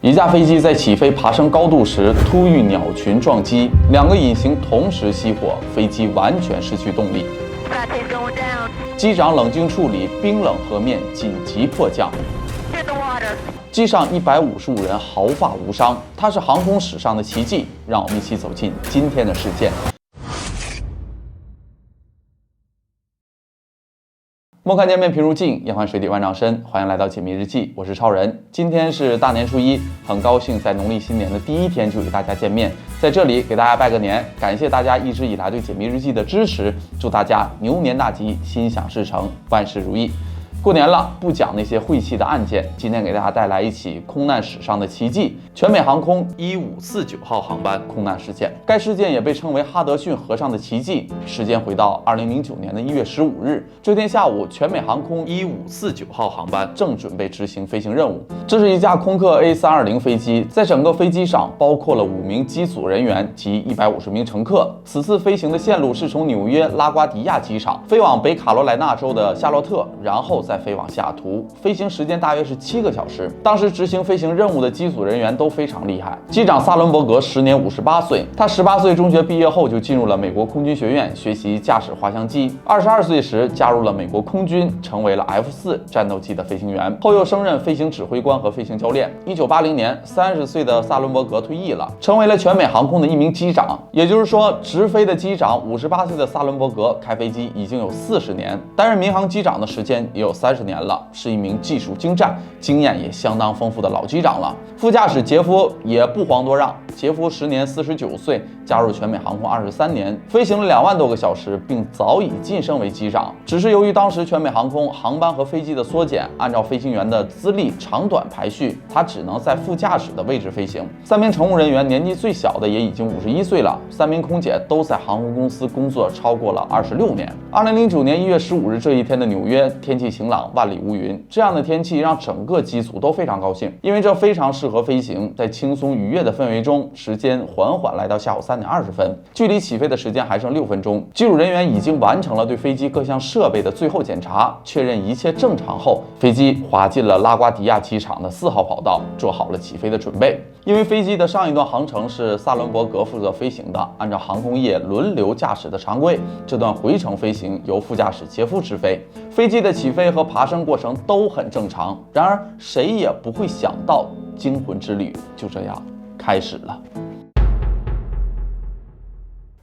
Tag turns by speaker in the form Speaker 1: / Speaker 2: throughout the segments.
Speaker 1: 一架飞机在起飞爬升高度时突遇鸟群撞击，两个引擎同时熄火，飞机完全失去动力。机长冷静处理冰冷河面，紧急迫降。机上155人毫发无伤，它是航空史上的奇迹。让我们一起走进今天的事件。莫看天面平如镜，夜观水底万丈深。欢迎来到解密日记，我是超人。今天是大年初一，很高兴在农历新年的第一天就与大家见面，在这里给大家拜个年，感谢大家一直以来对解密日记的支持，祝大家牛年大吉，心想事成，万事如意。过年了，不讲那些晦气的案件，今天给大家带来一起空难史上的奇迹——全美航空1549号航班空难事件。该事件也被称为哈德逊河上的奇迹。时间回到2009年的1月15日，这天下午，全美航空1549号航班正准备执行飞行任务。这是一架空客 A320 飞机，在整个飞机上包括了5名机组人员及150名乘客。此次飞行的线路是从纽约拉瓜迪亚机场飞往北卡罗来纳州的夏洛特，然后再飞往西雅图，飞行时间大约是7个小时。当时执行飞行任务的机组人员都非常厉害。机长萨伦伯格时年58岁，他18岁中学毕业后就进入了美国空军学院学习驾驶滑翔机。22岁时加入了美国空军，成为了 F4 战斗机的飞行员，后又升任飞行指挥官和飞行教练。1980年，30岁的萨伦伯格退役了，成为了全美航空的一名机长。也就是说，直飞的机长58岁的萨伦伯格开飞机已经有40年，担任民航机长的时间也有30年了，是一名技术精湛、经验也相当丰富的老机长了。副驾驶杰夫也不遑多让，杰夫时年49岁，加入全美航空23年，飞行了2万多个小时，并早已晋升为机长。只是由于当时全美航空航班和飞机的缩减，按照飞行员的资历长短排序，他只能在副驾驶的位置飞行。3名乘务人员年纪最小的也已经51岁了，3名空姐都在航空公司工作超过了26年。2009年1月15日这一天的纽约，天气晴朗，万里无云。这样的天气让整个机组都非常高兴，因为这非常适合飞行。在轻松愉悦的氛围中，时间缓缓来到下午3点20分，距离起飞的时间还剩6分钟。机组人员已经完成了对飞机各项设备的最后检查，确认一切正常后，飞机滑进了拉瓜迪亚机场的4号跑道，做好了起飞的准备。因为飞机的上一段航程是萨伦伯格负责飞行的，按照航空业轮流驾驶的常规，这段回程飞行由副驾驶杰夫执飞。飞机的起飞和爬升过程都很正常，然而谁也不会想到，惊魂之旅就这样开始了。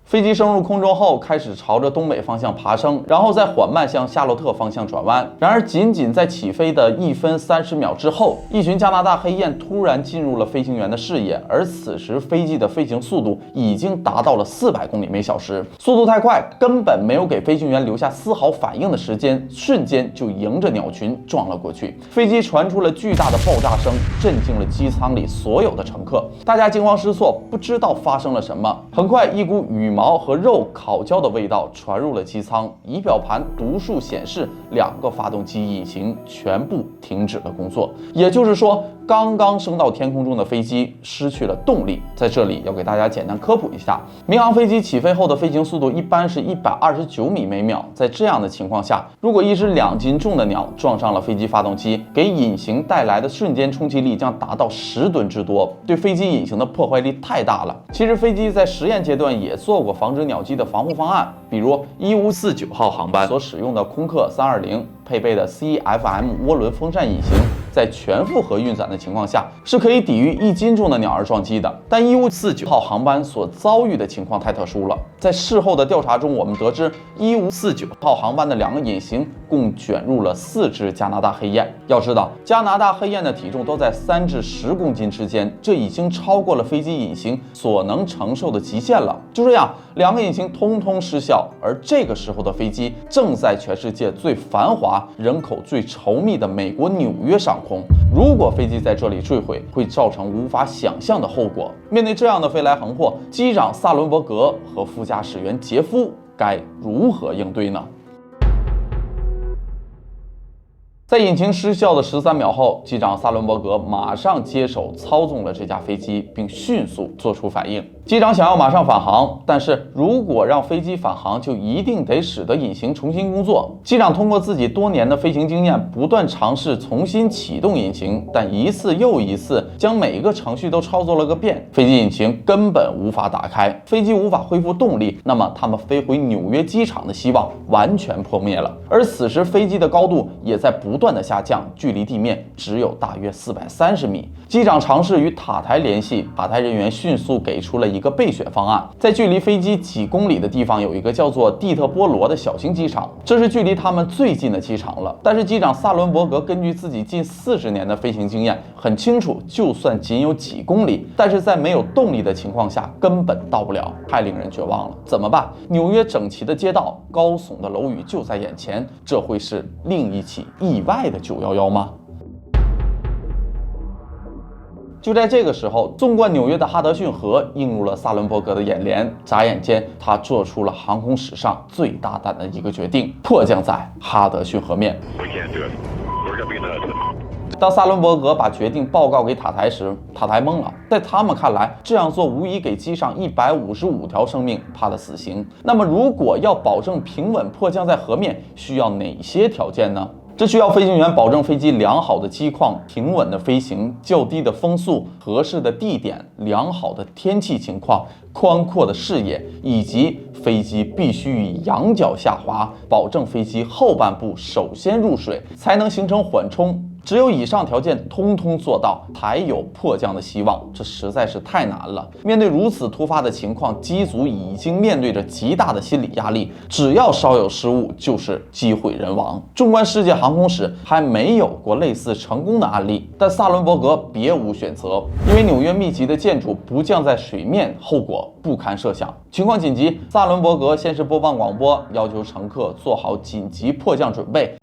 Speaker 1: 飞机升入空中后，开始朝着东北方向爬升，然后再缓慢向夏洛特方向转弯。然而，仅仅在起飞的1分30秒之后，一群加拿大黑雁突然进入了飞行员的视野，而此时飞机的飞行速度已经达到了400公里每小时，速度太快，根本没有给飞行员留下丝毫反应的时间，瞬间就迎着鸟群撞了过去。飞机传出了巨大的爆炸声，震惊了机舱里所有的乘客，大家惊慌失措，不知道发生了什么。很快，一股羽毛和肉烤焦的味道传入了机舱，仪表盘读数显示2个发动机引擎全部停止了工作，也就是说，刚刚升到天空中的飞机失去了动力。在这里要给大家简单科普一下，民航飞机起飞后的飞行速度一般是129米每秒，在这样的情况下，如果一只2斤重的鸟撞上了飞机发动机，给引擎带来的瞬间冲击力将达到10吨之多，对飞机引擎的破坏力太大了。其实飞机在实验阶段也做过防止鸟击的防护方案，比如1549号航班所使用的空客320配备的 CFM 涡轮风扇引擎，在全负荷运转的情况下，是可以抵御1斤重的鸟儿撞击的。但1549号航班所遭遇的情况太特殊了，在事后的调查中，我们得知1549号航班的2个引擎共卷入了4只加拿大黑雁。要知道，加拿大黑雁的体重都在3至10公斤之间，这已经超过了飞机引擎所能承受的极限了。就这样，2个引擎通通失效，而这个时候的飞机正在全世界最繁华、人口最稠密的美国纽约上空。如果飞机在这里坠毁，会造成无法想象的后果。面对这样的飞来横祸，机长萨伦伯格和副驾驶员杰夫该如何应对呢？在引擎失效的13秒后，机长萨伦伯格马上接手操纵了这架飞机，并迅速做出反应。机长想要马上返航，但是如果让飞机返航，就一定得使得引擎重新工作。机长通过自己多年的飞行经验，不断尝试重新启动引擎，但一次又一次将每一个程序都操作了个遍，飞机引擎根本无法打开，飞机无法恢复动力，那么他们飞回纽约机场的希望完全破灭了。而此时飞机的高度也在不断的下降，距离地面只有大约430米。机长尝试与塔台联系，塔台人员迅速给出了一个备选方案，在距离飞机几公里的地方有一个叫做蒂特波罗的小型机场，这是距离他们最近的机场了。但是机长萨伦伯格根据自己近40年的飞行经验，很清楚，就算仅有几公里，但是在没有动力的情况下根本到不了，太令人绝望了。怎么办？纽约整齐的街道，高耸的楼宇就在眼前，这会是另一起意外的911吗？就在这个时候，纵贯纽约的哈德逊河映入了萨伦伯格的眼帘。眨眼间，他做出了航空史上最大胆的一个决定：迫降在哈德逊河面。当萨伦伯格把决定报告给塔台时，塔台懵了。在他们看来，这样做无疑给机上155条生命判了死刑。那么，如果要保证平稳迫降在河面，需要哪些条件呢？这需要飞行员保证飞机良好的机况、平稳的飞行、较低的风速、合适的地点、良好的天气情况、宽阔的视野，以及飞机必须以仰角下滑，保证飞机后半部首先入水，才能形成缓冲。只有以上条件通通做到，才有迫降的希望。这实在是太难了。面对如此突发的情况，机组已经面对着极大的心理压力，只要稍有失误，就是机毁人亡。纵观世界航空史，还没有过类似成功的案例。但萨伦伯格别无选择，因为纽约密集的建筑不降在水面，后果不堪设想。情况紧急，萨伦伯格先是播放广播，要求乘客做好紧急迫降准备。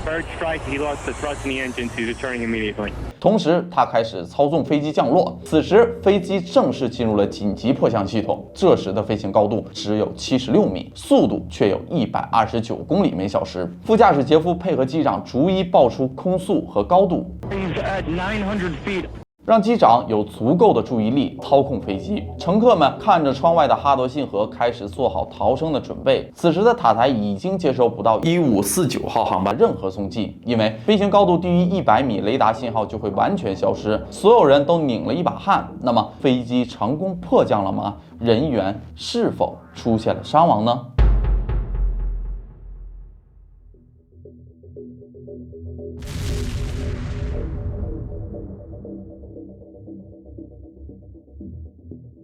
Speaker 2: Bird strike, he lost the thrust in the engine, so he's returning immediately.
Speaker 1: 同时，他开始操纵飞机降落。此时，飞机正式进入了紧急迫降系统。这时的飞行高度只有76米，速度却有129公里每小时。副驾驶杰夫配合机长逐一报出空速和高度。
Speaker 2: He's at 900 feet.
Speaker 1: 让机长有足够的注意力操控飞机。乘客们看着窗外的哈德逊河，开始做好逃生的准备。此时的塔台已经接收不到1549号航班任何踪迹，因为飞行高度低于100米，雷达信号就会完全消失。所有人都拧了一把汗。那么，飞机成功迫降了吗？人员是否出现了伤亡呢？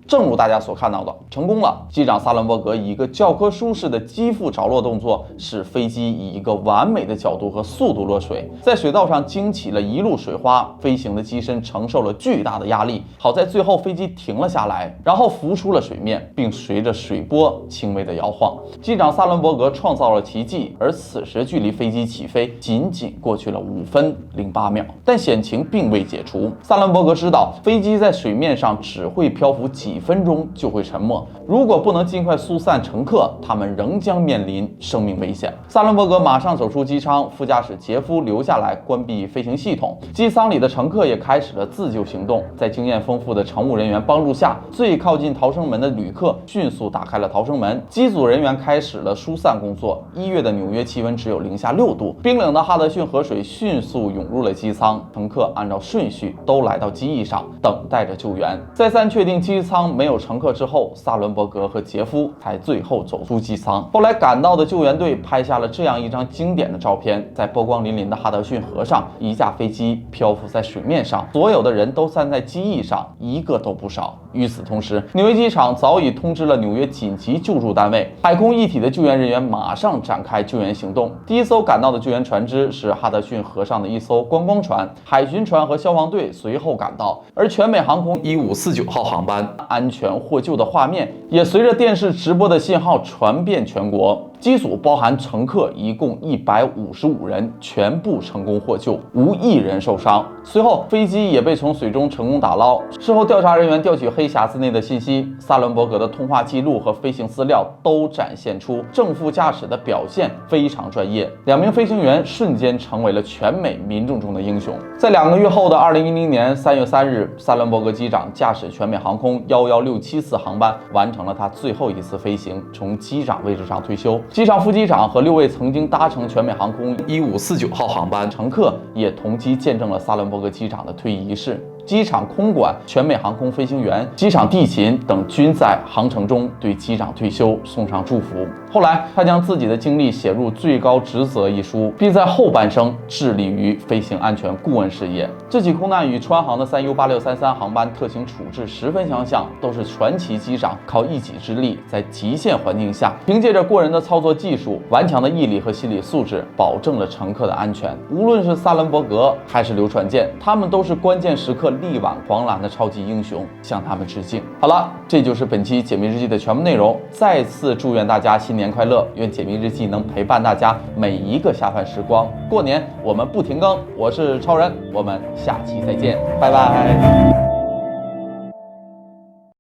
Speaker 1: 正如大家所看到的，成功了。机长萨伦伯格以一个教科书式的机腹着陆动作，使飞机以一个完美的角度和速度落水，在水道上惊起了一路水花，飞行的机身承受了巨大的压力。好在最后飞机停了下来，然后浮出了水面，并随着水波轻微的摇晃。机长萨伦伯格创造了奇迹，而此时距离飞机起飞仅仅过去了5分08秒。但险情并未解除，萨伦伯格知道飞机在水面上只会漂浮几分钟就会沉没，如果不能尽快疏散乘客，他们仍将面临生命危险。萨伦伯格马上走出机舱，副驾驶杰夫留下来关闭飞行系统，机舱里的乘客也开始了自救行动。在经验丰富的乘务人员帮助下，最靠近逃生门的旅客迅速打开了逃生门，机组人员开始了疏散工作。1月的纽约气温只有-6度，冰冷的哈德逊河水迅速涌入了机舱，乘客按照顺序都来到机翼上，等待着救援。再三确定机舱没有乘客之后，萨伦伯格和杰夫才最后走出机舱。后来赶到的救援队拍下了这样一张经典的照片：在波光粼粼的哈德逊河上，一架飞机漂浮在水面上，所有的人都站在机翼上，一个都不少。与此同时，纽约机场早已通知了纽约紧急救助单位，海空一体的救援人员马上展开救援行动。第一艘赶到的救援船只是哈德逊河上的一艘观光船，海巡船和消防队随后赶到，而全美航空1549号航班安全获救的画面也随着电视直播的信号传遍全国。机组包含乘客一共155人，全部成功获救，无一人受伤。随后，飞机也被从水中成功打捞。事后，调查人员调取黑类匣子内的信息，萨伦伯格的通话记录和飞行资料都展现出正副驾驶的表现非常专业。2名飞行员瞬间成为了全美民众中的英雄。在2个月后的2010年3月3日，萨伦伯格机长驾驶全美航空11674航班完成了他最后一次飞行，从机长位置上退休。机上副机长和6位曾经搭乘全美航空1549号航班乘客也同机见证了萨伦伯格机长的退役仪式。机场空管、全美航空飞行员、机场地勤等均在航程中对机长退休送上祝福。后来，他将自己的经历写入《最高职责》一书，并在后半生致力于飞行安全顾问事业。这起空难与川航的3U8633航班特情处置十分相像，都是传奇机长靠一己之力，在极限环境下，凭借着过人的操作技术、顽强的毅力和心理素质，保证了乘客的安全。无论是萨伦伯格还是刘传健，他们都是关键时刻力挽狂澜的超级英雄，向他们致敬。好了，这就是本期解密日记的全部内容。再次祝愿大家新年快乐，愿解密日记能陪伴大家每一个下饭时光。过年我们不停更，我是超人，我们下期再见，拜拜。